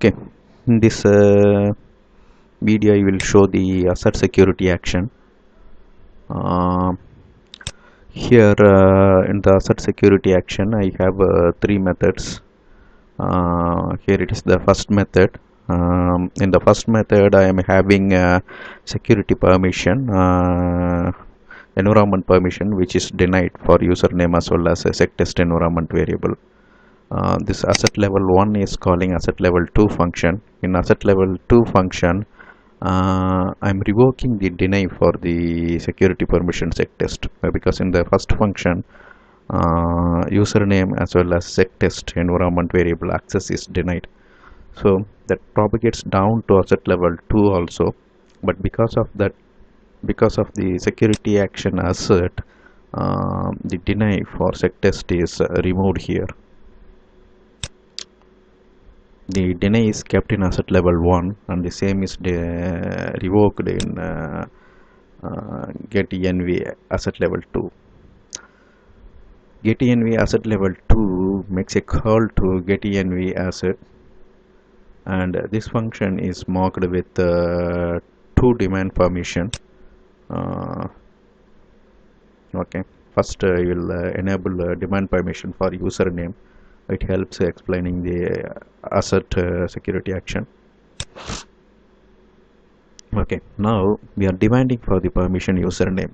Okay, in this video I will show the Assert security action. Uh, Here in the Assert security action I have three methods. Here it is the first method. In the first method I am having security permission, environment permission, which is denied for username as well as a settest environment variable. This Assert level 1 is calling Assert level 2 function. In Assert level 2 function, I'm revoking the deny for the security permission settest, because in the first function username as well as settest environment variable access is denied. So that propagates down to Assert level 2 also, but because of the security action Assert, the deny for settest is removed here. The deny is kept in Assert level 1 and the same is revoked in get-env Assert level 2. Get-env Assert level 2 makes a call to get-env Assert, and this function is marked with two demand permission. Okay, first I will enable demand permission for username. It helps explaining the Assert security action. Okay, now we are demanding for the permission username.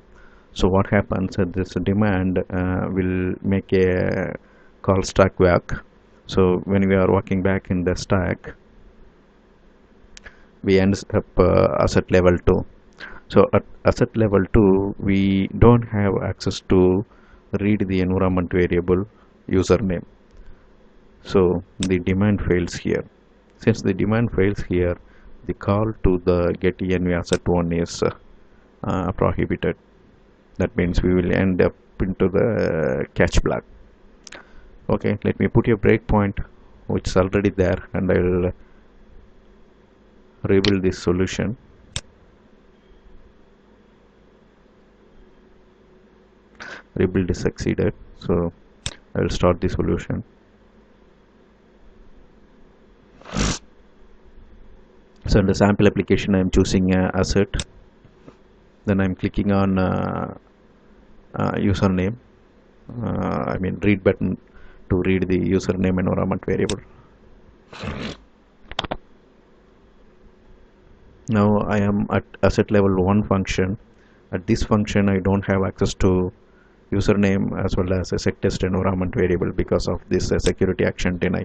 So what happens, this demand will make a call stack back. So when we are walking back in the stack, we end up Assert level 2. So at Assert level 2 we don't have access to read the environment variable username. So the demand fails here. Since the demand fails here, the call to the get-env Assert 1 is prohibited. That means we will end up into the catch block. Okay, let me put a breakpoint which is already there, and I will rebuild this solution. Rebuild is succeeded, so I will start the solution. So in the sample application I am choosing Assert, then I am clicking on username, read button to read the username environment variable. Now I am at Assert level 1 function. At this function I don't have access to username as well as a settest environment variable because of this security action deny.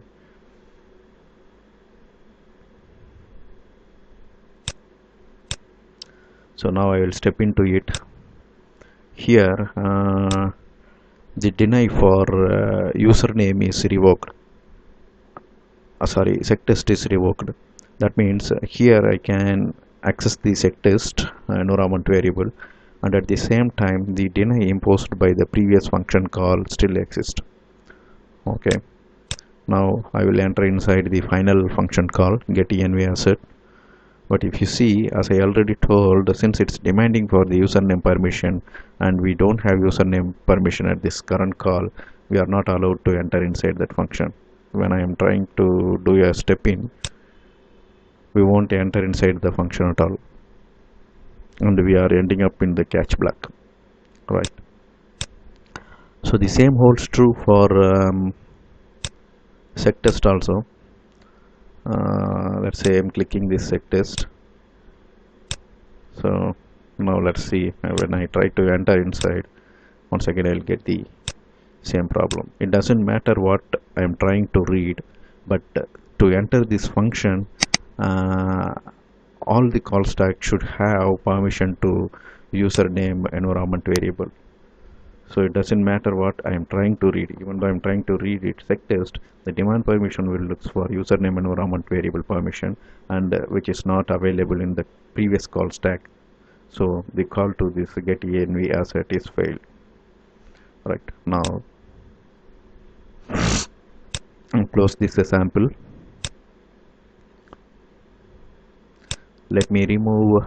So now I will step into it. Here the deny for username is revoked. Settest is revoked. That means here I can access the settest environment variable, and at the same time the deny imposed by the previous function call still exists. Okay, now I will enter inside the final function call get-env Assert. But if you see, as I already told, since it's demanding for the username permission and we don't have username permission at this current call, we are not allowed to enter inside that function. When I am trying to do a step in, we won't enter inside the function at all, and we are ending up in the catch block, right? So the same holds true for settest also. Let's say I'm clicking this settest. So now let's see, when I try to enter inside, once again I'll get the same problem. It doesn't matter what I'm trying to read, but to enter this function, all the call stack should have permission to username environment variable. So it doesn't matter what I am trying to read. Even though I am trying to read it settest, the demand permission will look for username environment variable permission, and which is not available in the previous call stack. So the call to this get-env Assert is failed. Right, now I'll close this sample. Let me remove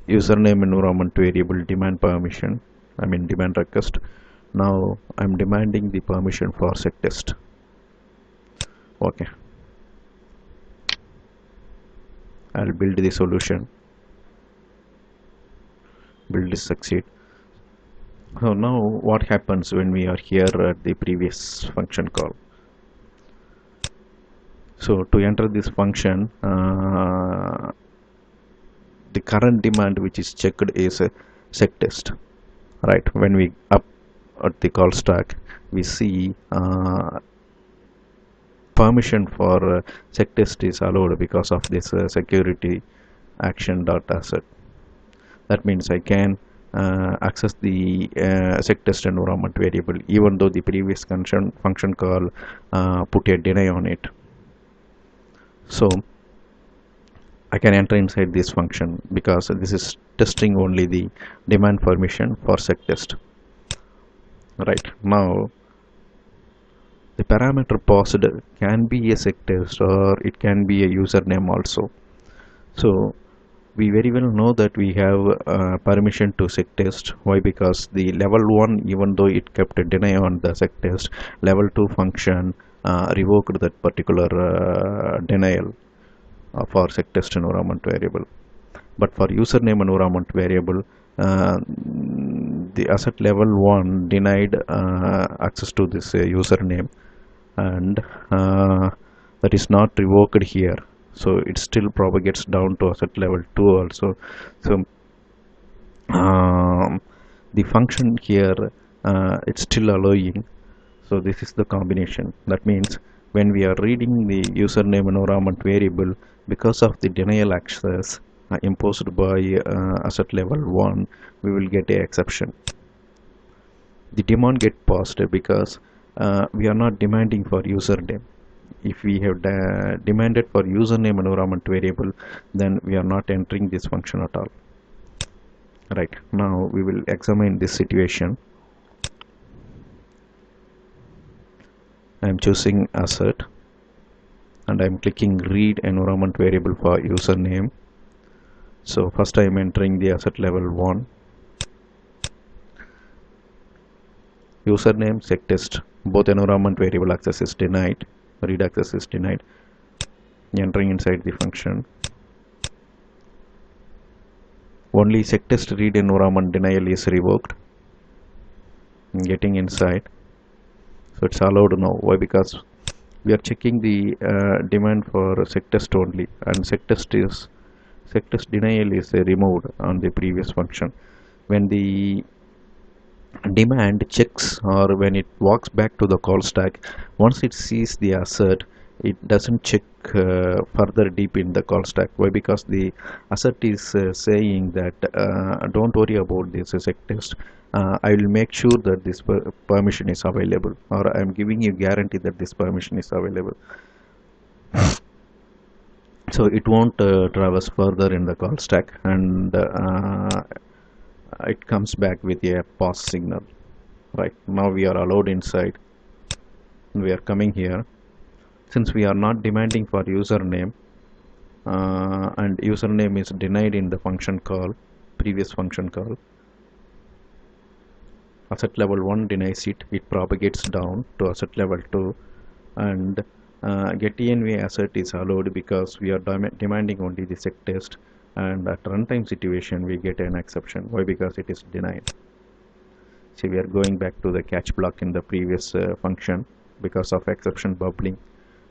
username environment variable demand permission, demand request. Now I'm demanding the permission for settest. Okay, I'll build the solution, build this succeed. So now what happens when we are here at the previous function call? So to enter this function, the current demand which is checked is a sec test, right? When we up at the call stack, we see permission for sec test is allowed because of this security action dot asset. That means I can access the sec test environment variable even though the previous function call put a deny on it. So I can enter inside this function because this is testing only the demand permission for sec test. Right, now the parameter passed can be a sec test or it can be a username also. So we very well know that we have permission to sec test. Why? Because the level 1, even though it kept a deny on the sec test, level 2 function revoked that particular denial for sec test environment variable. But for username environment variable, the asset level 1 denied access to this username, and that is not revoked here, so it still propagates down to asset level 2 also. So the function here it's still allowing. So this is the combination. That means when we are reading the username environment variable, because of the denial access imposed by asset level 1, we will get a exception. The demand get passed because we are not demanding for username. If we have demanded for username environment variable, then we are not entering this function at all. Right, now we will examine this situation. I am choosing Assert and I am clicking read environment variable for username. So first I am entering the asset level 1, username, sec test, both environment variable access is denied, read access is denied. Entering inside the function, only sec test read environment denial is revoked. Getting inside, so it's allowed now. Why? Because we are checking the demand for sec test only, and sec test denial is removed on the previous function. When the demand checks or when it walks back to the call stack, once it sees the assert, it doesn't check further deep in the call stack. Why? Because the assert is saying that don't worry about this sec test, I will make sure that this permission is available, or I am giving you guarantee that this permission is available. So it won't traverse further in the call stack, and it comes back with a pause signal. Right, now we are allowed inside. We are coming here. Since we are not demanding for username, and username is denied in the function call, previous function call, asset level 1 denies it, it propagates down to asset level 2, and get env asset is allowed because we are demanding only the sec test, and at runtime situation we get an exception. Why? Because it is denied. See, we are going back to the catch block in the previous function. Because of exception bubbling,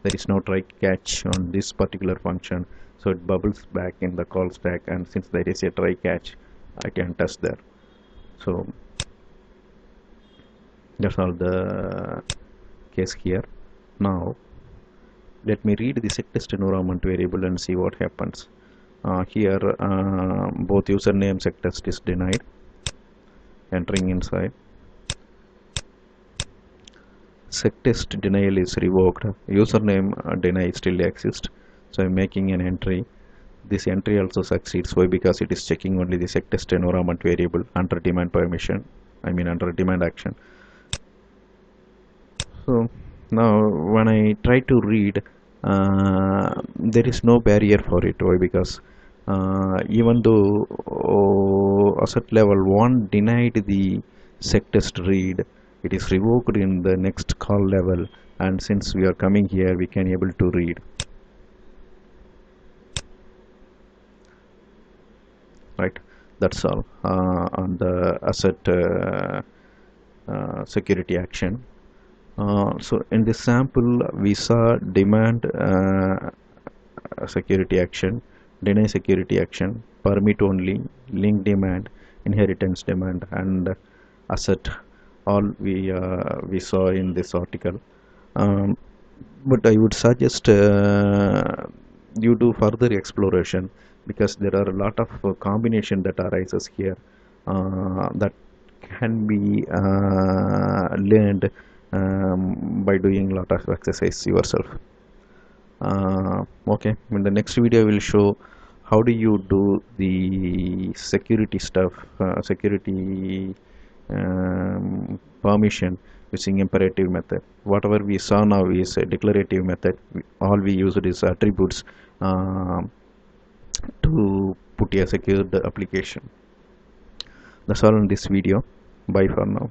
there is no try catch on this particular function, so it bubbles back in the call stack, and since there is a try catch, I can test there. So that's all the case here. Now let me read the sec test environment variable and see what happens. Here both username sec test is denied. Entering inside, sec test denial is revoked, username deny still exists, so I'm making an entry. This entry also succeeds. Why? Because it is checking only the sec test environment variable under demand permission, under demand action. So now when I try to read, there is no barrier for it. Why? Because even though asset level 1 denied the sec test read, it is revoked in the next call level, and since we are coming here, we can able to read, right? That's all on the asset security action. So in this sample we saw demand security action, deny security action, permit only, link demand, inheritance demand, and asset. All we saw in this article. Um, but I would suggest you do further exploration, because there are a lot of combination that arises here that can be learned by doing a lot of exercise yourself. Okay, in the next video we'll show how do you do the security stuff, security permission using imperative method. Whatever we saw now is a declarative method. All we used is attributes to put a secured application. That's all in this video. Bye for now.